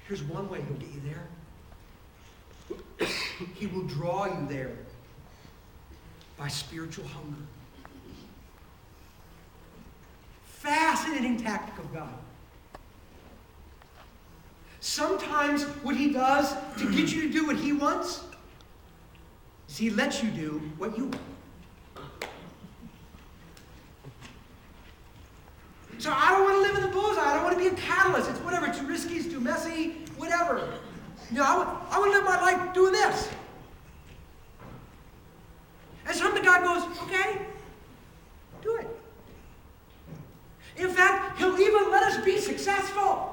Here's one way he'll get you there. He will draw you there by spiritual hunger. Fascinating tactic of God. Sometimes what he does to get you to do what he wants is he lets you do what you want. So I don't want to live in the bullseye. I don't want to be a catalyst. It's whatever. It's too risky. It's too messy. Whatever. I want to live my life doing this. And sometimes God goes, okay, do it. In fact, he'll even let us be successful.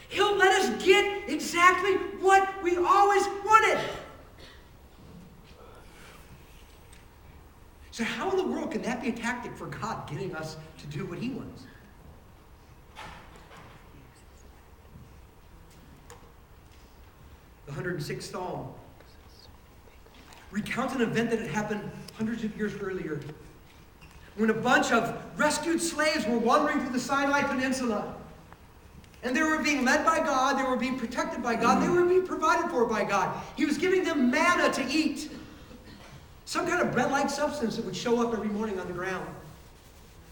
He'll let us get exactly what we always wanted. So how in the world can that be a tactic for God getting us to do what he wants? The 106th Psalm recounts an event that had happened hundreds of years earlier, when a bunch of rescued slaves were wandering through the Sinai Peninsula. And they were being led by God, they were being protected by God, they were being provided for by God. He was giving them manna to eat. Some kind of bread-like substance that would show up every morning on the ground.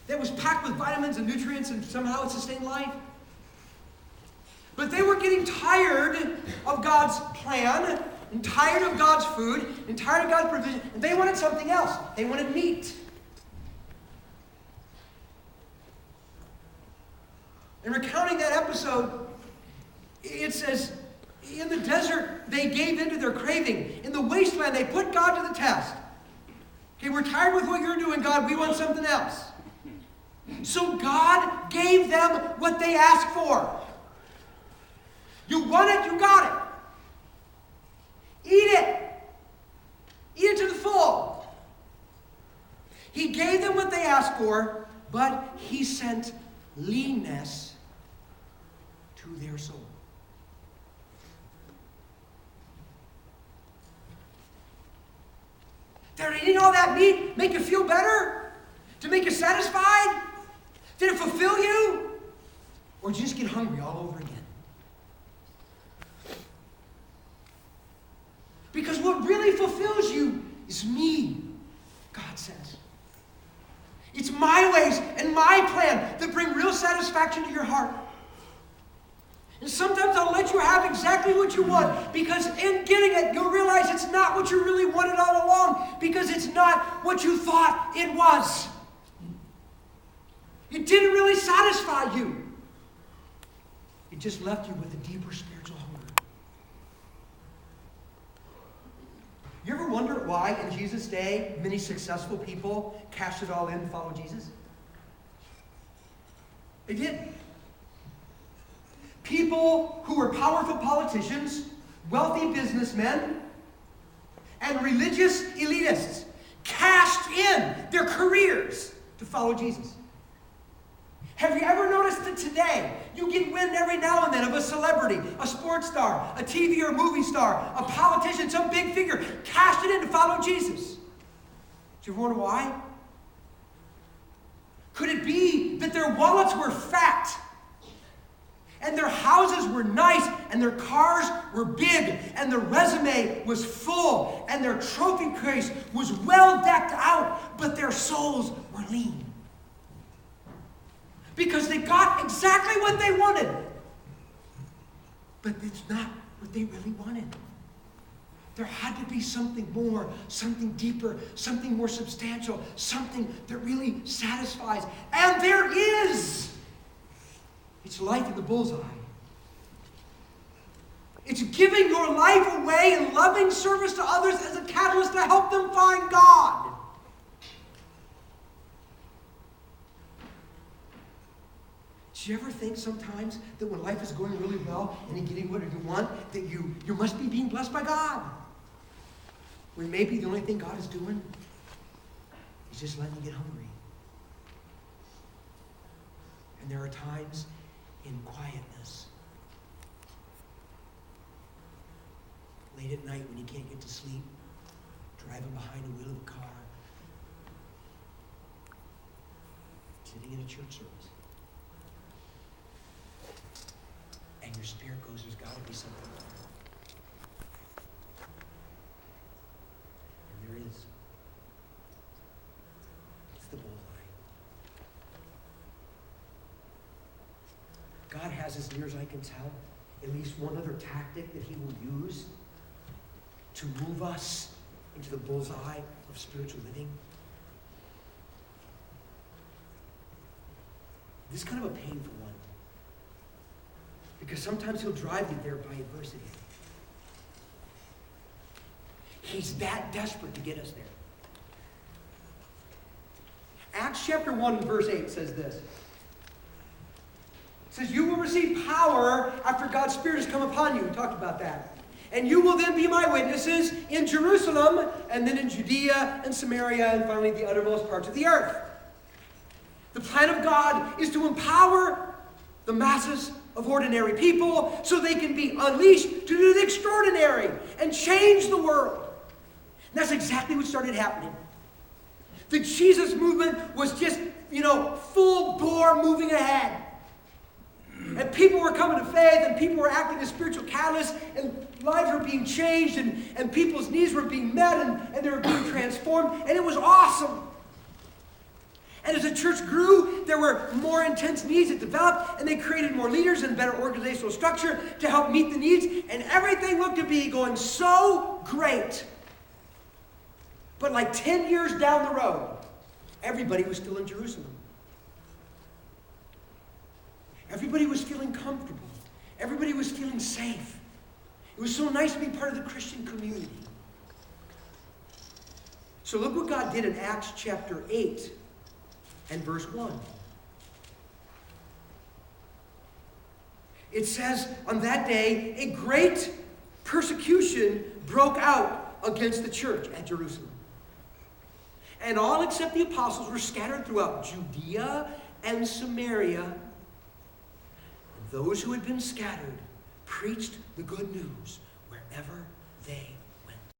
That was packed with vitamins and nutrients and somehow it sustained life. But they were getting tired of God's plan, and tired of God's food, and tired of God's provision, and they wanted something else. They wanted meat. And recounting that episode, it says, in the desert, they gave in to their craving. In the wasteland, they put God to the test. Okay, we're tired with what you're doing, God. We want something else. So God gave them what they asked for. You want it, you got it. Eat it. Eat it to the full. He gave them what they asked for, but he sent leanness to their soul. Did eating all that meat make you feel better? To make you satisfied? Did it fulfill you? Or did you just get hungry all over again? Because what really fulfills you is me, God says. It's my ways and my plan that bring real satisfaction to your heart. And sometimes I'll let you have exactly what you want, because in getting it, you'll realize it's not what you really wanted all along, because it's not what you thought it was. It didn't really satisfy you. It just left you with a deeper spiritual hunger. You ever wonder why in Jesus' day many successful people cashed it all in to follow Jesus? They did. People who were powerful politicians, wealthy businessmen, and religious elitists cashed in their careers to follow Jesus. Have you ever noticed that today you get wind every now and then of a celebrity, a sports star, a TV or movie star, a politician, some big figure cashed it in to follow Jesus? Do you ever wonder why? Could it be that their wallets were fat, and their houses were nice, and their cars were big, and their resume was full, and their trophy case was well decked out, but their souls were lean? Because they got exactly what they wanted. But it's not what they really wanted. There had to be something more, something deeper, something more substantial, something that really satisfies. And there is. It's life in the bullseye. It's giving your life away in loving service to others as a catalyst to help them find God. Do you ever think sometimes that when life is going really well and you're getting what you want, that you must be being blessed by God? When maybe the only thing God is doing is just letting you get hungry. And there are times in quietness, late at night when you can't get to sleep, driving behind the wheel of a car, sitting in a church service, your spirit goes, there's got to be something more. And there is. It's the bullseye. God has, as near as I can tell, at least one other tactic that he will use to move us into the bullseye of spiritual living. This is kind of a painful one. Because sometimes he'll drive you there by adversity. He's that desperate to get us there. Acts chapter 1 verse 8 says this. It says, you will receive power after God's Spirit has come upon you. We talked about that. And you will then be my witnesses in Jerusalem, and then in Judea and Samaria, and finally the uttermost parts of the earth. The plan of God is to empower the masses of ordinary people so they can be unleashed to do the extraordinary and change the world. And that's exactly what started happening. The Jesus movement was just, full bore moving ahead. And people were coming to faith, and people were acting as spiritual catalysts, and lives were being changed, and people's needs were being met, and they were being transformed, and it was awesome. And as the church grew, there were more intense needs that developed, and they created more leaders and better organizational structure to help meet the needs, and everything looked to be going so great. But like 10 years down the road, everybody was still in Jerusalem. Everybody was feeling comfortable. Everybody was feeling safe. It was so nice to be part of the Christian community. So look what God did in Acts chapter 8 and verse 1. It says, on that day, a great persecution broke out against the church at Jerusalem. And all except the apostles were scattered throughout Judea and Samaria. And those who had been scattered preached the good news wherever they